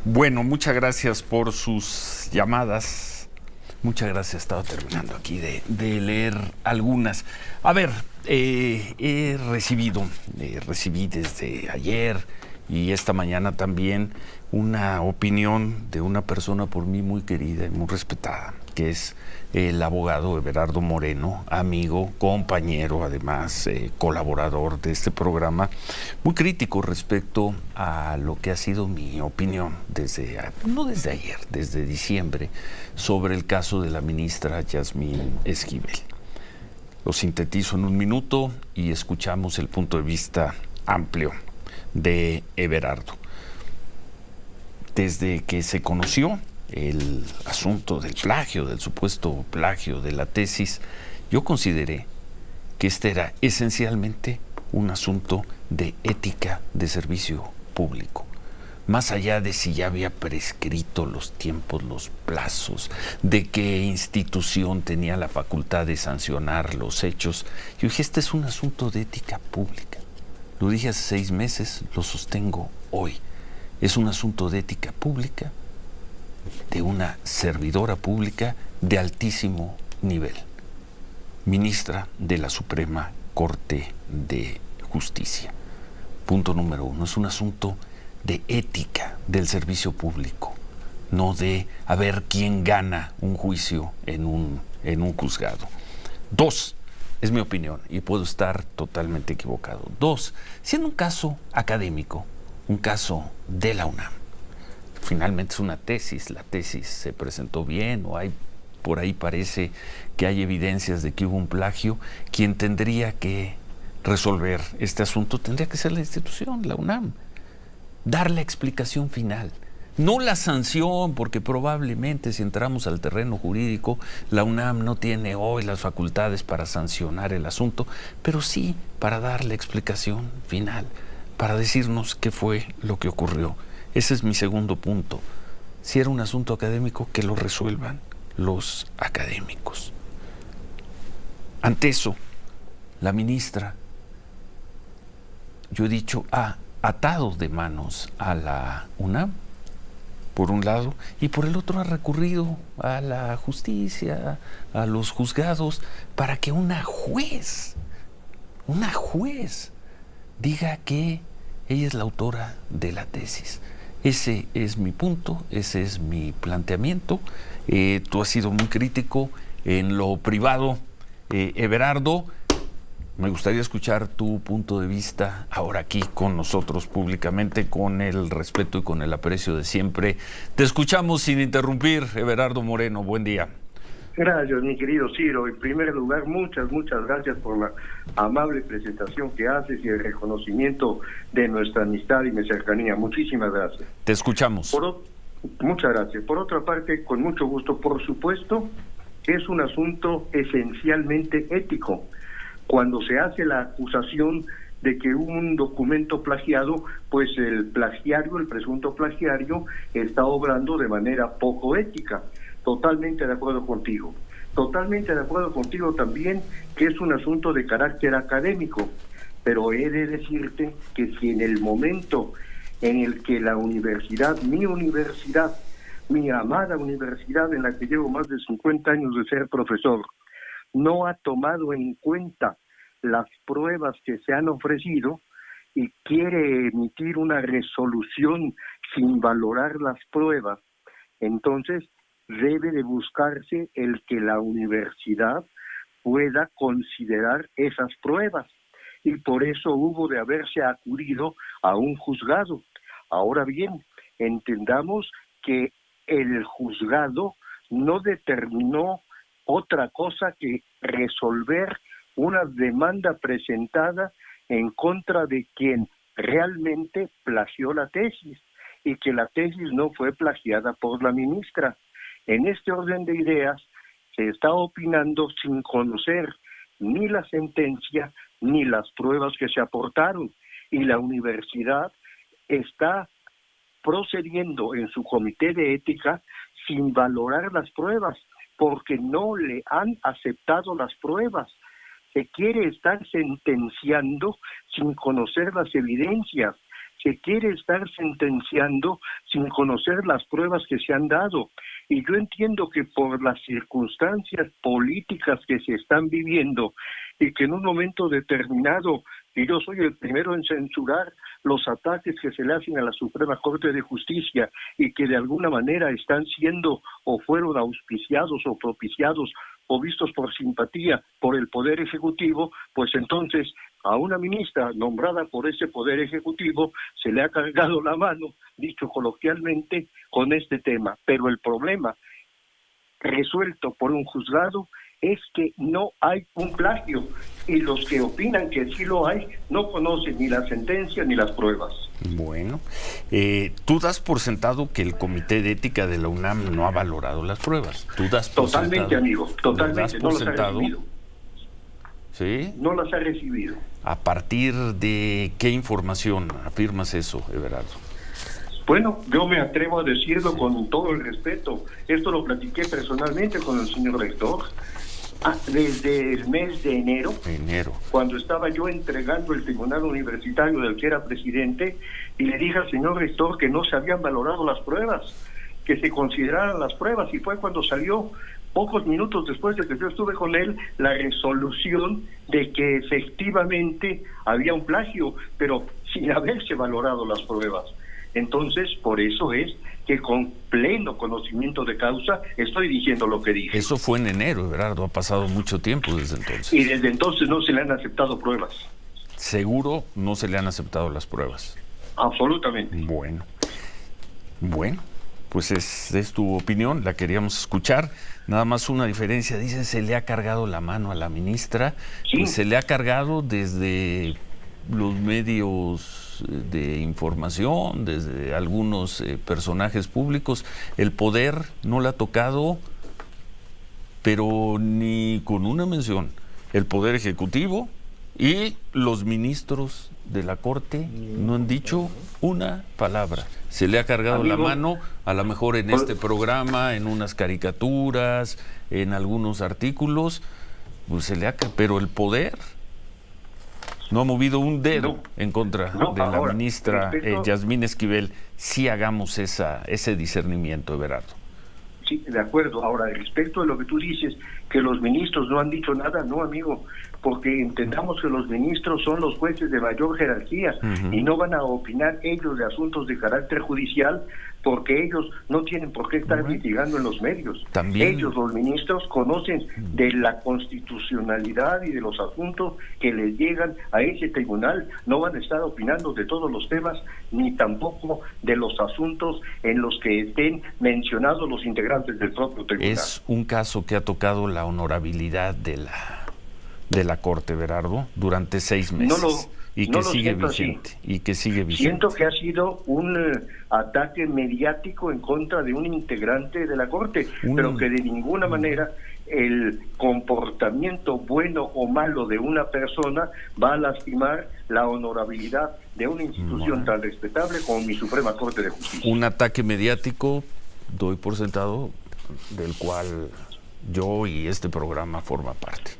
Bueno, muchas gracias por sus llamadas. Muchas gracias. Estaba terminando aquí de leer algunas. A ver, recibí desde ayer y esta mañana también una opinión de una persona por mí muy querida y muy respetada, que es el abogado Everardo Moreno, amigo, compañero, además colaborador de este programa, muy crítico respecto a lo que ha sido mi opinión no desde ayer, desde diciembre, sobre el caso de la ministra Yasmín Esquivel. Lo sintetizo en un minuto y escuchamos el punto de vista amplio de Everardo. Desde que se conoció el asunto del plagio, del supuesto plagio de la tesis, yo consideré que este era esencialmente un asunto de ética de servicio público. Más allá de si ya había prescrito los tiempos, los plazos, de qué institución tenía la facultad de sancionar los hechos, yo dije, este es un asunto de ética pública. Lo dije hace 6 meses, lo sostengo hoy. Es un asunto de ética pública, de una servidora pública de altísimo nivel, ministra de la Suprema Corte de Justicia. Punto número 1, es un asunto de ética del servicio público, no de a ver quién gana un juicio en un juzgado. 2, es mi opinión y puedo estar totalmente equivocado. 2, siendo un caso académico, un caso de la UNAM, finalmente es una tesis, la tesis se presentó bien o por ahí parece que hay evidencias de que hubo un plagio, quien tendría que resolver este asunto tendría que ser la institución, la UNAM, dar la explicación final, no la sanción, porque probablemente si entramos al terreno jurídico, la UNAM no tiene hoy las facultades para sancionar el asunto, pero sí para dar la explicación final, para decirnos qué fue lo que ocurrió. Ese es mi segundo punto. Si era un asunto académico, que lo resuelvan los académicos. Ante eso, la ministra, yo he dicho, ha atado de manos a la UNAM, por un lado, y por el otro ha recurrido a la justicia, a los juzgados, para que una juez diga que ella es la autora de la tesis. Ese es mi punto, ese es mi planteamiento. Tú has sido muy crítico en lo privado, Everardo. Me gustaría escuchar tu punto de vista ahora aquí con nosotros públicamente, con el respeto y con el aprecio de siempre. Te escuchamos sin interrumpir, Everardo Moreno. Buen día. Gracias, mi querido Ciro. En primer lugar, muchas gracias por la amable presentación que haces y el reconocimiento de nuestra amistad y mi cercanía. Muchísimas gracias. Te escuchamos. Muchas gracias. Por otra parte, con mucho gusto, por supuesto, es un asunto esencialmente ético. Cuando se hace la acusación de que un documento plagiado, pues el presunto plagiario, está obrando de manera poco ética. Totalmente de acuerdo contigo. Totalmente de acuerdo contigo también que es un asunto de carácter académico, pero he de decirte que si en el momento en el que la universidad, mi amada universidad en la que llevo más de 50 años de ser profesor, no ha tomado en cuenta las pruebas que se han ofrecido y quiere emitir una resolución sin valorar las pruebas, entonces debe de buscarse el que la universidad pueda considerar esas pruebas, y por eso hubo de haberse acudido a un juzgado. Ahora bien, entendamos que el juzgado no determinó otra cosa que resolver una demanda presentada en contra de quien realmente plagió la tesis, y que la tesis no fue plagiada por la ministra. En este orden de ideas, se está opinando sin conocer ni la sentencia ni las pruebas que se aportaron, y la universidad está procediendo en su comité de ética sin valorar las pruebas, porque no le han aceptado las pruebas. Se quiere estar sentenciando sin conocer las evidencias. se quiere estar sentenciando sin conocer las pruebas que se han dado. Y yo entiendo que por las circunstancias políticas que se están viviendo y que en un momento determinado, y yo soy el primero en censurar los ataques que se le hacen a la Suprema Corte de Justicia y que de alguna manera están siendo o fueron auspiciados o propiciados o vistos por simpatía por el Poder Ejecutivo, pues entonces a una ministra nombrada por ese Poder Ejecutivo se le ha cargado la mano, dicho coloquialmente, con este tema. Pero el problema resuelto por un juzgado es que no hay un plagio, y los que opinan que sí lo hay no conocen ni la sentencia ni las pruebas. Bueno, tú das por sentado que el Comité de Ética de la UNAM no ha valorado las pruebas. Tú das por Totalmente, sentado, amigo, totalmente, no las ha recibido. ¿Sí? No las ha recibido. ¿A partir de qué información afirmas eso, Everardo? Bueno, yo me atrevo a decirlo con todo el respeto. Esto lo platiqué personalmente con el señor rector. Desde el mes de enero, cuando estaba yo entregando el tribunal universitario del que era presidente, y le dije al señor rector que no se habían valorado las pruebas, que se consideraran las pruebas, y fue cuando salió, pocos minutos después de que yo estuve con él, la resolución de que efectivamente había un plagio, pero sin haberse valorado las pruebas. Entonces, por eso es que con pleno conocimiento de causa estoy diciendo lo que dije. Eso fue en enero, Everardo, ha pasado mucho tiempo desde entonces. Y desde entonces no se le han aceptado pruebas. ¿Seguro no se le han aceptado las pruebas? Absolutamente. Bueno, pues es tu opinión, la queríamos escuchar. Nada más una diferencia, dice, se le ha cargado la mano a la ministra. Sí. Pues se le ha cargado desde los medios de información, desde algunos personajes públicos. El poder no le ha tocado, pero ni con una mención. El Poder Ejecutivo y los ministros de la Corte no han dicho una palabra. Se le ha cargado la mano, a lo mejor en este programa, en unas caricaturas, en algunos artículos, pues pero el poder no ha movido un dedo en contra de la ministra Yasmín Esquivel. Sí hagamos ese discernimiento, Everardo. Sí, de acuerdo. Ahora, respecto de lo que tú dices, que los ministros no han dicho nada, no, amigo, porque entendamos que los ministros son los jueces de mayor jerarquía y no van a opinar ellos de asuntos de carácter judicial, porque ellos no tienen por qué estar litigando en los medios. También. Ellos, los ministros, conocen de la constitucionalidad y de los asuntos que les llegan a ese tribunal. No van a estar opinando de todos los temas, ni tampoco de los asuntos en los que estén mencionados los integrantes del propio tribunal. Es un caso que ha tocado la honorabilidad de la Corte, Everardo, durante 6 meses. Y que sigue vigente. Siento que ha sido un ataque mediático en contra de un integrante de la Corte, pero que de ninguna manera el comportamiento bueno o malo de una persona va a lastimar la honorabilidad de una institución tan respetable como mi Suprema Corte de Justicia. Un ataque mediático, doy por sentado, del cual yo y este programa forma parte.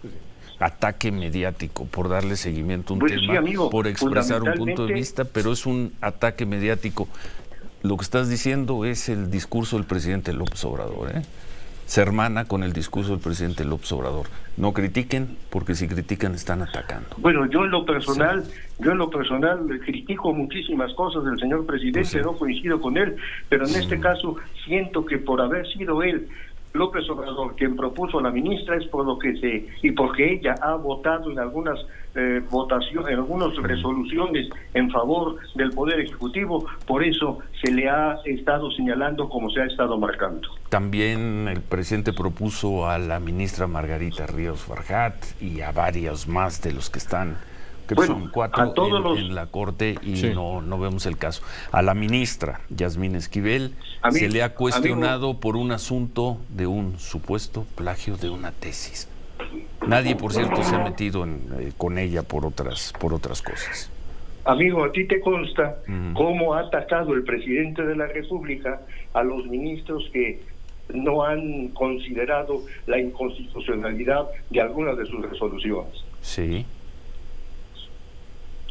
Ataque mediático por darle seguimiento a un tema, sí, amigo, por expresar un punto de vista, pero es un ataque mediático. Lo que estás diciendo es el discurso del presidente López Obrador, se hermana con el discurso del presidente López Obrador. No critiquen, porque si critican están atacando. Bueno, yo en lo personal critico muchísimas cosas del señor presidente, no coincido con él, pero en este caso siento que por haber sido él, López Obrador, quien propuso a la ministra, es por lo que y porque ella ha votado en algunas votaciones, en algunas resoluciones en favor del Poder Ejecutivo, por eso se le ha estado señalando como se ha estado marcando. También el presidente propuso a la ministra Margarita Ríos Farjat y a varios más de los que están, son 4 en la Corte y no vemos el caso. A la ministra Yasmín Esquivel se le ha cuestionado por un asunto de un supuesto plagio de una tesis. Nadie, por cierto, se ha metido con ella por otras cosas. Amigo, ¿a ti te consta cómo ha atacado el presidente de la República a los ministros que no han considerado la inconstitucionalidad de algunas de sus resoluciones? Sí.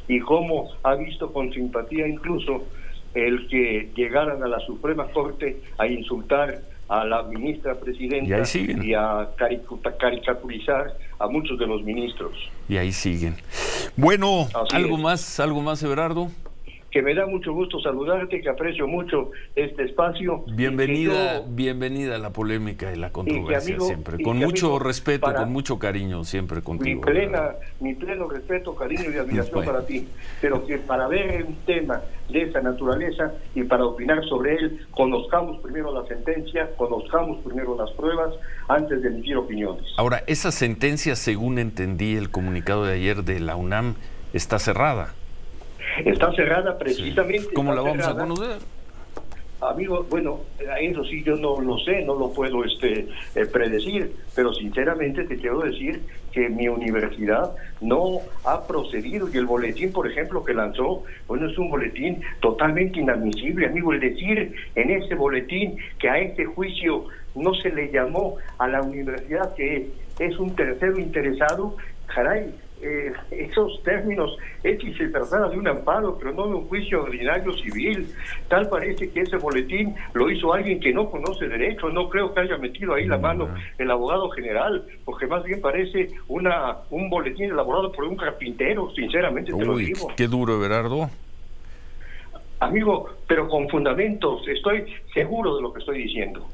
y cómo ha visto con simpatía incluso el que llegaran a la Suprema Corte a insultar a la ministra presidenta y a caricaturizar a muchos de los ministros. Y ahí siguen. Bueno, ¿algo más, Everardo? Que me da mucho gusto saludarte, que aprecio mucho este espacio. Bienvenida a la polémica y la controversia, siempre. Con mucho respeto, con mucho cariño, siempre contigo. Mi pleno respeto, cariño y admiración para ti. Pero que para ver un tema de esa naturaleza y para opinar sobre él, conozcamos primero la sentencia, conozcamos primero las pruebas, antes de emitir opiniones. Ahora, esa sentencia, según entendí el comunicado de ayer de la UNAM, está cerrada. Está cerrada precisamente. Sí. ¿Cómo la vamos a conocer? Amigo, bueno, eso sí yo no lo sé, no lo puedo predecir, pero sinceramente te quiero decir que mi universidad no ha procedido, y el boletín, por ejemplo, que lanzó, bueno, es un boletín totalmente inadmisible, amigo. El decir en ese boletín que a este juicio no se le llamó a la universidad, que es un tercero interesado, caray, esos términos es si se tratara de un amparo, pero no de un juicio ordinario civil. Tal parece que ese boletín lo hizo alguien que no conoce derecho. No creo que haya metido ahí la mano el abogado general, porque más bien parece un boletín elaborado por un carpintero, sinceramente te lo digo. Qué duro, Everardo. Amigo, pero con fundamentos, estoy seguro de lo que estoy diciendo.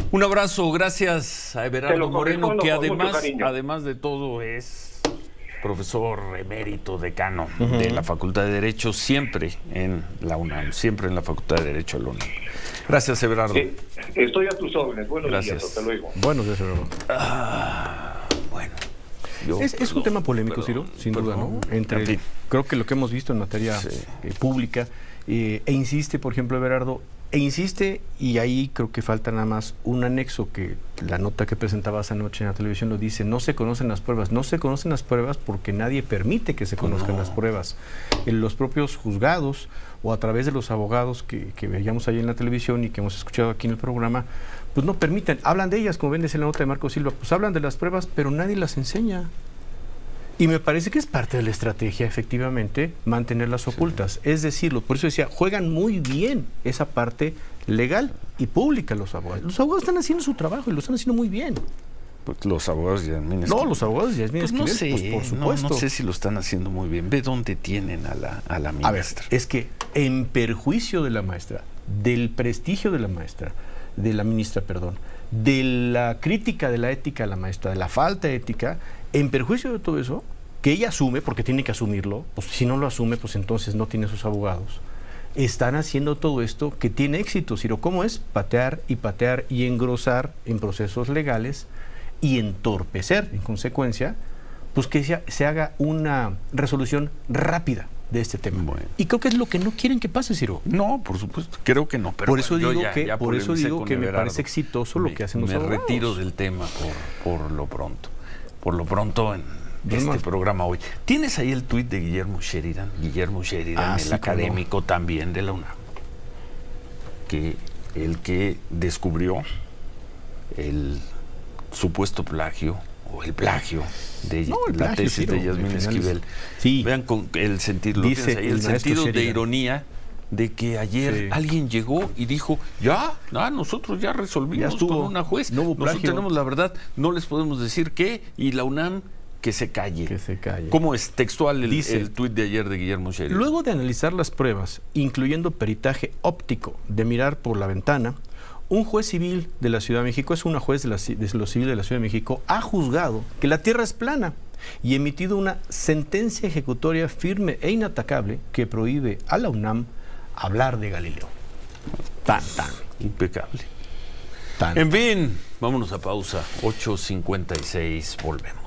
Un abrazo, gracias a Everardo Moreno, que además de todo es profesor emérito decano de la Facultad de Derecho, siempre en la UNAM, siempre en la Facultad de Derecho de la UNAM. Gracias, Everardo. Estoy a tus órdenes. Buenos días, hasta luego. Buenos días, Everardo. Bueno. Es un tema polémico, Ciro, sin duda, ¿no? Creo que lo que hemos visto en materia pública, e insiste, por ejemplo, Everardo, y ahí creo que falta nada más un anexo, que la nota que presentabas anoche en la televisión lo dice: no se conocen las pruebas. No se conocen las pruebas porque nadie permite que se conozcan las pruebas. En los propios juzgados o a través de los abogados que veíamos ahí en la televisión y que hemos escuchado aquí en el programa, pues no permiten, hablan de ellas, como ven en la nota de Marco Silva, pues hablan de las pruebas, pero nadie las enseña. Y me parece que es parte de la estrategia, efectivamente, mantenerlas ocultas. Es decirlo, por eso decía, juegan muy bien esa parte legal y pública los abogados. Los abogados están haciendo su trabajo y lo están haciendo muy bien. Pues los abogados de Yasmín Esquivel. No, los abogados de Yasmín Esquivel, no sé, pues por supuesto. No sé si lo están haciendo muy bien. Ve dónde tienen a la ministra. A ver, es que en perjuicio de la maestra, del prestigio de la maestra, de la ministra, perdón, de la crítica de la ética de la maestra, de la falta de ética, en perjuicio de todo eso, que ella asume, porque tiene que asumirlo, pues si no lo asume, pues entonces no tiene sus abogados, están haciendo todo esto que tiene éxito, Ciro. ¿Cómo es? Patear y engrosar en procesos legales y entorpecer, en consecuencia, pues que se haga una resolución rápida de este tema. Bueno. Y creo que es lo que no quieren que pase, Ciro. No, por supuesto, creo que no. Pero por eso digo que me parece exitoso lo que hacen los abogados. Me retiro del tema por lo pronto. Por lo pronto en programa hoy. ¿Tienes ahí el tuit de Guillermo Sheridan, el académico también de la UNAM? Que el que descubrió el supuesto plagio o el plagio de la tesis de Yasmín Esquivel. Sí. Vean con el sentido, el sentido de ironía de que ayer alguien llegó y dijo, nosotros ya resolvimos con una juez, nosotros tenemos la verdad, no les podemos decir qué, y la UNAM que se calle. ¿Cómo es textual el tuit de ayer de Guillermo Sheridan? Luego de analizar las pruebas, incluyendo peritaje óptico de mirar por la ventana, un juez civil de la Ciudad de México, es una juez de lo civil de la Ciudad de México, ha juzgado que la Tierra es plana y emitido una sentencia ejecutoria firme e inatacable que prohíbe a la UNAM hablar de Galileo. Tan. Impecable. En fin, vámonos a pausa. 8:56, volvemos.